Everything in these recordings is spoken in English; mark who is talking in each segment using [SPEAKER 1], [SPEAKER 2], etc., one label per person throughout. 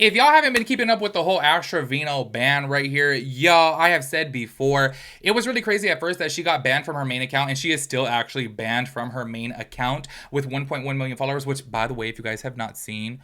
[SPEAKER 1] If y'all haven't been keeping up with the whole Ashtraino ban right here, y'all, I have said before, it was really crazy at first that she got banned from her main account, and she is still actually banned from her main account with 1.1 million followers, which, by the way, if you guys have not seen,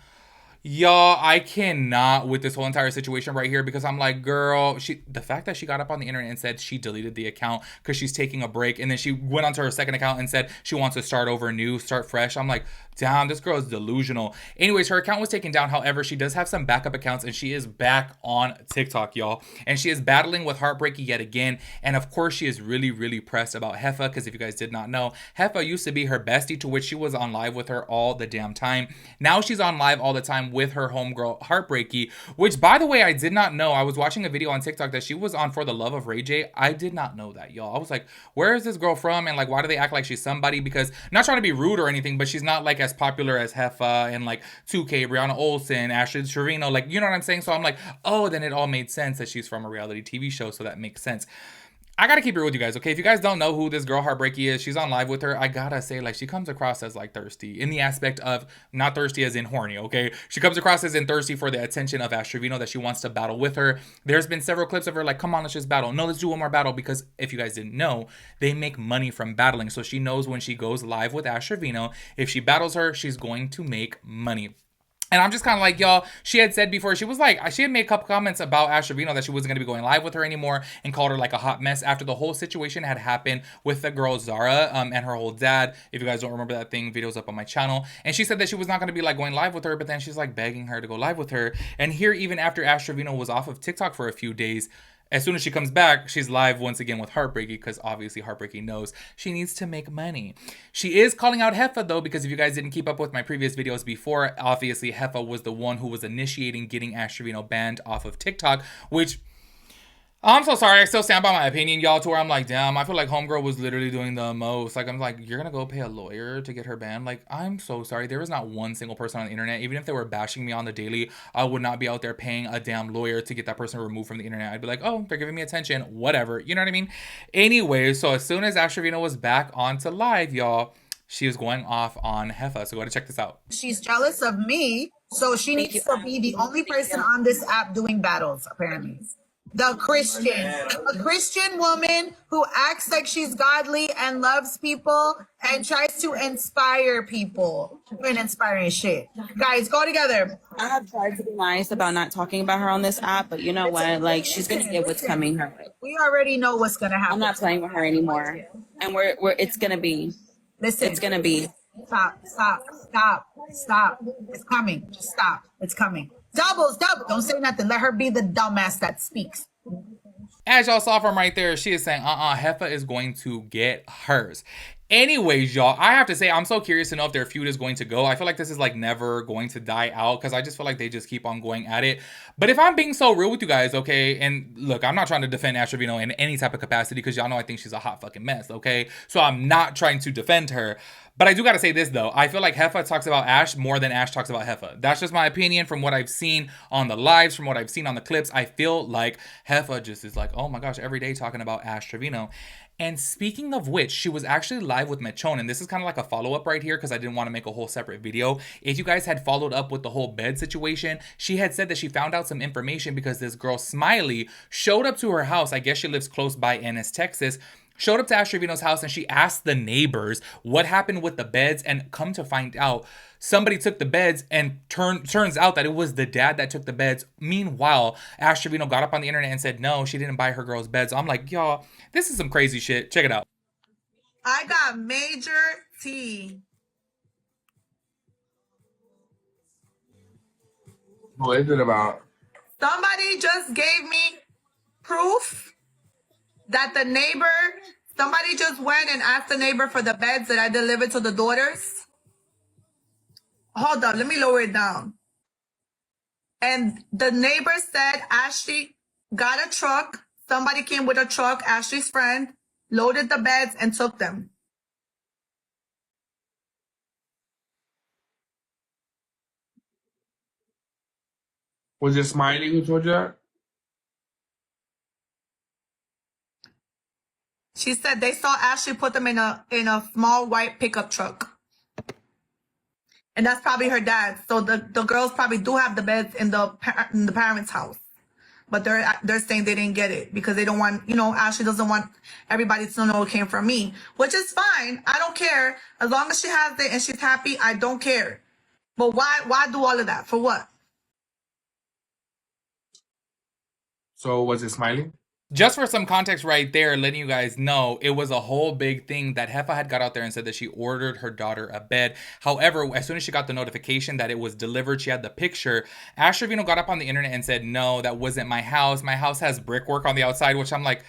[SPEAKER 1] y'all, I cannot with this whole entire situation right here because I'm like, girl, the fact that she got up on the internet and said she deleted the account because she's taking a break, and then she went onto her second account and said she wants to start over new, start fresh. I'm like, damn, this girl is delusional. Anyways, her account was taken down. However, she does have some backup accounts, and she is back on TikTok, y'all. And she is battling with Heartbreaky yet again. And of course, she is really, really pressed about Jefa because if you guys did not know, Jefa used to be her bestie, to which she was on live with her all the damn time. Now she's on live all the time with her homegirl Heartbreaky, which, by the way, I did not know. I was watching a video on TikTok that she was on For the Love of Ray J. I did not know that, y'all. I was like, where is this girl from? And like, why do they act like she's somebody? Because, not trying to be rude or anything, but she's not like as popular as Jefa and like 2K, Brianna Olsen, Trevino, like, you know what I'm saying? So I'm like, oh, then it all made sense that she's from a reality TV show, so that makes sense. I gotta keep it real with you guys, okay? If you guys don't know who this girl Heartbreaky is, she's on live with her. I gotta say, like, she comes across as like thirsty in the aspect of not thirsty as in horny, okay? She comes across as in thirsty for the attention of Ashtraino, that she wants to battle with her. There's been several clips of her like, come on, let's just battle. No, let's do one more battle, because if you guys didn't know, they make money from battling. So she knows when she goes live with Ashtraino, if she battles her, she's going to make money. And I'm just kind of like, y'all, she had said before, she was like, she had made a couple comments about Ashtraino that she wasn't going to be going live with her anymore, and called her like a hot mess after the whole situation had happened with the girl Zara and her whole dad. If you guys don't remember that thing, video's up on my channel. And she said that she was not going to be like going live with her, but then she's like begging her to go live with her. And here, even after Ashtraino was off of TikTok for a few days, as soon as she comes back, she's live once again with Heartbreaky, because obviously Heartbreaky knows she needs to make money. She is calling out Jefa though, because if you guys didn't keep up with my previous videos before, obviously Jefa was the one who was initiating getting Ashtraino banned off of TikTok, which, I'm so sorry, I still stand by my opinion, y'all, to where I'm like, damn, I feel like homegirl was literally doing the most. Like, I'm like, you're gonna go pay a lawyer to get her banned? Like, I'm so sorry. There was not one single person on the internet, even if they were bashing me on the daily, I would not be out there paying a damn lawyer to get that person removed from the internet. I'd be like, oh, they're giving me attention, whatever. You know what I mean? Anyway, so as soon as Ashtraino was back onto live, y'all, she was going off on Jefa. So go ahead and check this out.
[SPEAKER 2] She's jealous of me, so she needs to be the only person on this app doing battles, apparently. The Christian, a Christian woman who acts like she's godly and loves people and tries to inspire people. Doing inspiring shit. Guys, go together.
[SPEAKER 3] I have tried to be nice about not talking about her on this app, but you know what? Like, she's gonna get what's coming her way.
[SPEAKER 2] We already know what's gonna happen.
[SPEAKER 3] I'm not playing with her anymore, and it's gonna be.
[SPEAKER 2] Listen,
[SPEAKER 3] it's gonna be.
[SPEAKER 2] Stop! Stop! Stop! Stop! It's coming. Just stop. It's coming. Doubles. Don't say nothing. Let her be the dumbass that speaks.
[SPEAKER 1] As y'all saw from right there, she is saying, Jefa is going to get hers. Anyways, y'all, I have to say, I'm so curious to know if their feud is going to go. I feel like this is like never going to die out, because I just feel like they just keep on going at it. But if I'm being so real with you guys, okay, and look, I'm not trying to defend Ashtraino in any type of capacity, because y'all know I think she's a hot fucking mess, okay? So I'm not trying to defend her. But I do gotta say this though, I feel like Jefa talks about Ash more than Ash talks about Jefa. That's just my opinion from what I've seen on the lives, from what I've seen on the clips. I feel like Jefa just is like, oh my gosh, every day talking about Ashtraino. And speaking of which, she was actually live with Mechon, and this is kind of like a follow-up right here because I didn't want to make a whole separate video. If you guys had followed up with the whole bed situation, she had said that she found out some information because this girl Smiley showed up to her house. I guess she lives close by Ennis, Texas. Showed up to Ashtraino's house, and she asked the neighbors what happened with the beds, and come to find out, somebody took the beds, and turns out that it was the dad that took the beds. Meanwhile, Ashtraino got up on the internet and said, no, she didn't buy her girl's beds. I'm like, y'all, this is some crazy shit. Check it out.
[SPEAKER 2] I got major T.
[SPEAKER 4] What is it about?
[SPEAKER 2] Somebody just gave me proof that somebody just went and asked the neighbor for the beds that I delivered to the daughters. Hold on, let me lower it down. And the neighbor said Ashley got a truck. Somebody came with a truck, Ashley's friend, loaded the beds and took them.
[SPEAKER 4] Was it Smiley who told you that?
[SPEAKER 2] She said they saw Ashley put them in a small white pickup truck. And that's probably her dad. So the girls probably do have the beds in the parents' house. But they're saying they didn't get it because they don't want, Ashley doesn't want everybody to know it came from me, which is fine. I don't care. As long as she has it and she's happy, I don't care. But why do all of that? For what?
[SPEAKER 4] So was it Smiley?
[SPEAKER 1] Just for some context right there, letting you guys know, it was a whole big thing that Jefa had got out there and said that she ordered her daughter a bed. However, as soon as she got the notification that it was delivered, she had the picture. Ashtraino got up on the internet and said, no, that wasn't my house. My house has brickwork on the outside, which I'm like,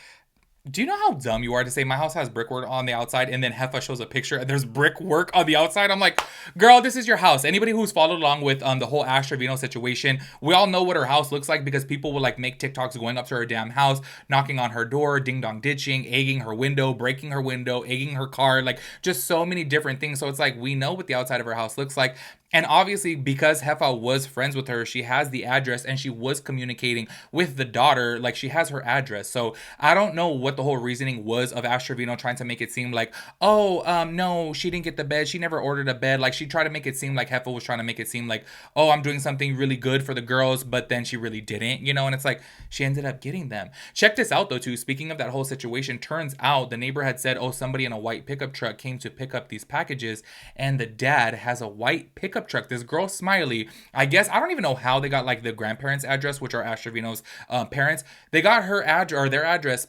[SPEAKER 1] do you know how dumb you are to say my house has brickwork on the outside and then Jefa shows a picture and there's brickwork on the outside? I'm like, girl, this is your house. Anybody who's followed along with the whole Ashtraino situation, we all know what her house looks like because people will like make TikToks going up to her damn house, knocking on her door, ding dong ditching, egging her window, breaking her window, egging her car, like just so many different things. So it's like we know what the outside of her house looks like. And obviously, because Jefa was friends with her, she has the address and she was communicating with the daughter. Like, she has her address. So, I don't know what the whole reasoning was of Ashtraino trying to make it seem like, no, she didn't get the bed. She never ordered a bed. Like, she tried to make it seem like Jefa was trying to make it seem like, oh, I'm doing something really good for the girls, but then she really didn't, And it's like, she ended up getting them. Check this out, though, too. Speaking of that whole situation, turns out the neighbor had said, oh, somebody in a white pickup truck came to pick up these packages, and the dad has a white pickup truck. This girl Smiley, I guess, I don't even know how they got like the grandparents' address, which are Ashtraino's parents. They got her address or their address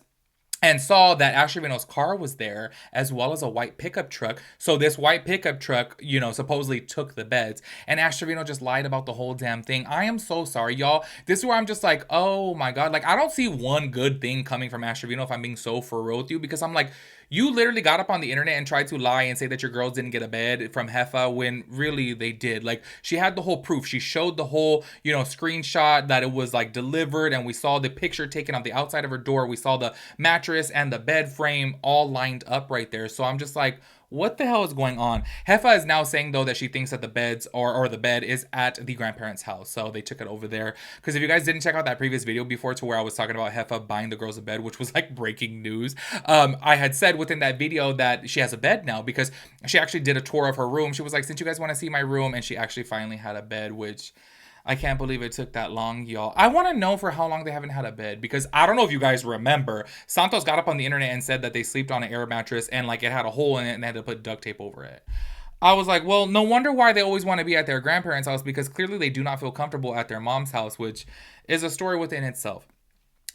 [SPEAKER 1] and saw that Ashtraino's car was there as well as a white pickup truck. So this white pickup truck, supposedly took the beds. And Ashtraino just lied about the whole damn thing. I am so sorry, y'all. This is where I'm just like, oh my God. Like, I don't see one good thing coming from Ashtraino if I'm being so for real with you, because I'm like, you literally got up on the internet and tried to lie and say that your girls didn't get a bed from Jefa when really they did. Like, she had the whole proof. She showed the whole, screenshot that it was like delivered, and we saw the picture taken on the outside of her door. We saw the mattress and the bed frame all lined up right there. So I'm just like, what the hell is going on? Jefa is now saying, though, that she thinks that the beds or the bed is at the grandparents' house. So they took it over there. Because if you guys didn't check out that previous video before to where I was talking about Jefa buying the girls a bed, which was like breaking news, I had said within that video that she has a bed now because she actually did a tour of her room. She was like, since you guys want to see my room, and she actually finally had a bed, which I can't believe it took that long, y'all. I want to know for how long they haven't had a bed, because I don't know if you guys remember, Santos got up on the internet and said that they slept on an air mattress and like it had a hole in it and they had to put duct tape over it. I was like, well, no wonder why they always want to be at their grandparents' house, because clearly they do not feel comfortable at their mom's house, which is a story within itself.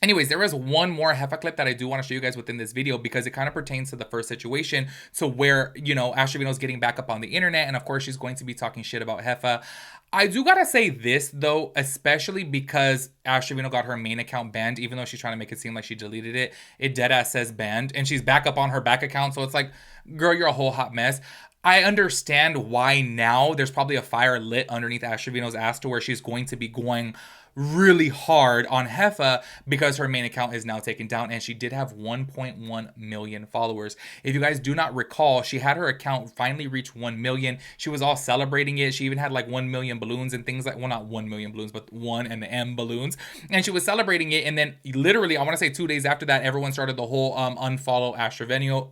[SPEAKER 1] Anyways, there is one more Jefa clip that I do want to show you guys within this video because it kind of pertains to the first situation, to where, Ashtraino's getting back up on the internet, and of course she's going to be talking shit about Jefa. I do gotta say this, though, especially because Ashtraino got her main account banned, even though she's trying to make it seem like she deleted it. It deadass says banned, and she's back up on her back account, so it's like, girl, you're a whole hot mess. I understand why now there's probably a fire lit underneath Ashtraino's ass to where she's going to be going really hard on Jefa because her main account is now taken down, and she did have 1.1 million followers. If you guys do not recall, she had her account finally reach 1 million. She was all celebrating it. She even had like 1 million balloons and things like, well, not 1 million balloons, but 1 and the M balloons. And she was celebrating it. And then literally, I want to say 2 days after that, everyone started the whole unfollow Ashtraino.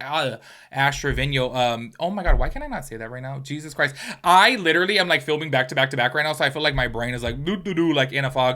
[SPEAKER 1] Oh my God, why can I not say that right now? Jesus Christ. I literally am like filming back to back to back right now. So I feel like my brain is like like in a fog.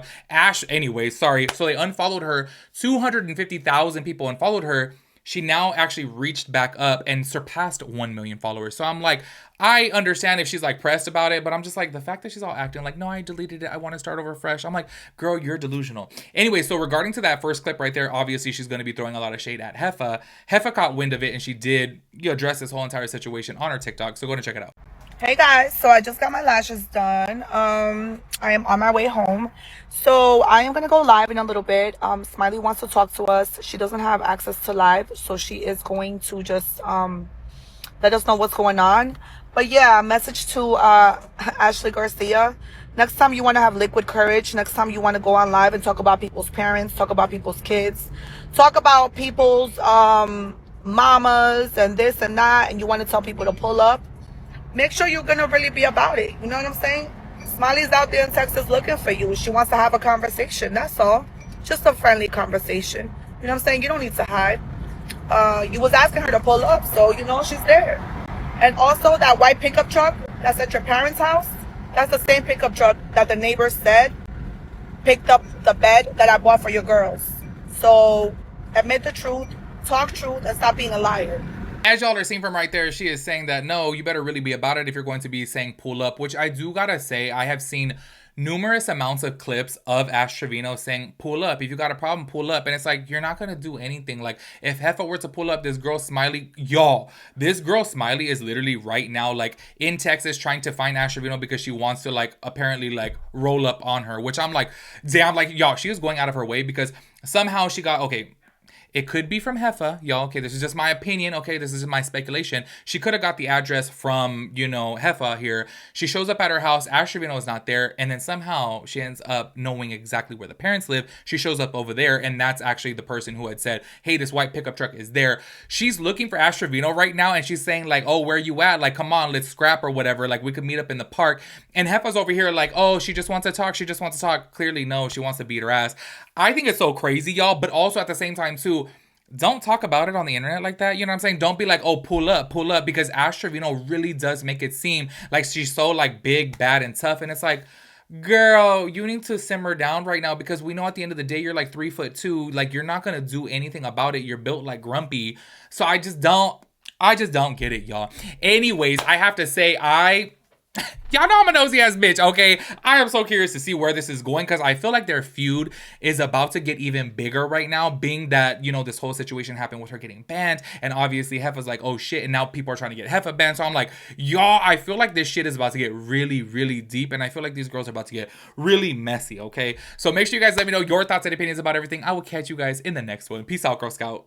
[SPEAKER 1] Anyway, sorry. So they unfollowed her. 250,000 people unfollowed her. She now actually reached back up and surpassed 1 million followers. So I'm like, I understand if she's like pressed about it, but I'm just like, the fact that she's all acting like, no, I deleted it, I want to start over fresh. I'm like, girl, you're delusional. Anyway, so regarding to that first clip right there, obviously she's going to be throwing a lot of shade at Jefa. Jefa caught wind of it, and she did address this whole entire situation on her TikTok. So go and check it out.
[SPEAKER 2] Hey guys, so I just got my lashes done. I am on my way home, so I am gonna go live in a little bit. Smiley wants to talk to us. She doesn't have access to live, so she is going to just let us know what's going on. But yeah, message to Ashley Garcia. Next time you want to have liquid courage, next time you want to go on live and talk about people's parents, talk about people's kids, talk about people's mamas and this and that, and you want to tell people to pull up, make sure you're going to really be about it. You know what I'm saying? Smiley's out there in Texas looking for you. She wants to have a conversation. That's all. Just a friendly conversation. You know what I'm saying? You don't need to hide. You was asking her to pull up, so, she's there. And also, that white pickup truck, that's at your parents' house, that's the same pickup truck that the neighbor said picked up the bed that I bought for your girls. So admit the truth, talk truth, and stop being a liar.
[SPEAKER 1] As y'all are seeing from right there, she is saying that, no, you better really be about it if you're going to be saying pull up, which I do gotta say, I have seen numerous amounts of clips of Trevino saying, pull up. If you got a problem, pull up. And it's like, you're not gonna do anything. Like, if Jefa were to pull up, this girl Smiley, y'all, this girl Smiley is literally right now, like, in Texas trying to find Trevino because she wants to, like, apparently, like, roll up on her, which I'm like, damn, like, y'all, she is going out of her way because somehow she got, okay, it could be from Jefa, y'all. Okay, this is just my opinion. Okay, this is my speculation. She could have got the address from, you know, Jefa here. She shows up at her house. Ashtraino is not there. And then somehow she ends up knowing exactly where the parents live. She shows up over there. And that's actually the person who had said, hey, this white pickup truck is there. She's looking for Trevino right now. And she's saying like, oh, where you at? Like, come on, let's scrap or whatever. Like, we could meet up in the park. And Jefa's over here like, oh, she just wants to talk. She just wants to talk. Clearly, no, she wants to beat her ass. I think it's so crazy, y'all. But also at the same time, too, don't talk about it on the internet like that. You know what I'm saying? Don't be like, oh, pull up, because Trevino really does make it seem like she's so like big, bad, and tough. And it's like, girl, you need to simmer down right now because we know at the end of the day, you're like 3'2". Like, you're not going to do anything about it. You're built like Grumpy. So I just don't get it, y'all. Anyways, I have to say, y'all know I'm a nosy ass bitch, okay? I am so curious to see where this is going because I feel like their feud is about to get even bigger right now, being that, you know, this whole situation happened with her getting banned, and obviously Jefa's like, oh shit, and now people are trying to get Jefa banned, so I'm like, y'all, I feel like this shit is about to get really, really deep, and I feel like these girls are about to get really messy, okay? So make sure you guys let me know your thoughts and opinions about everything. I will catch you guys in the next one. Peace out, Girl Scout.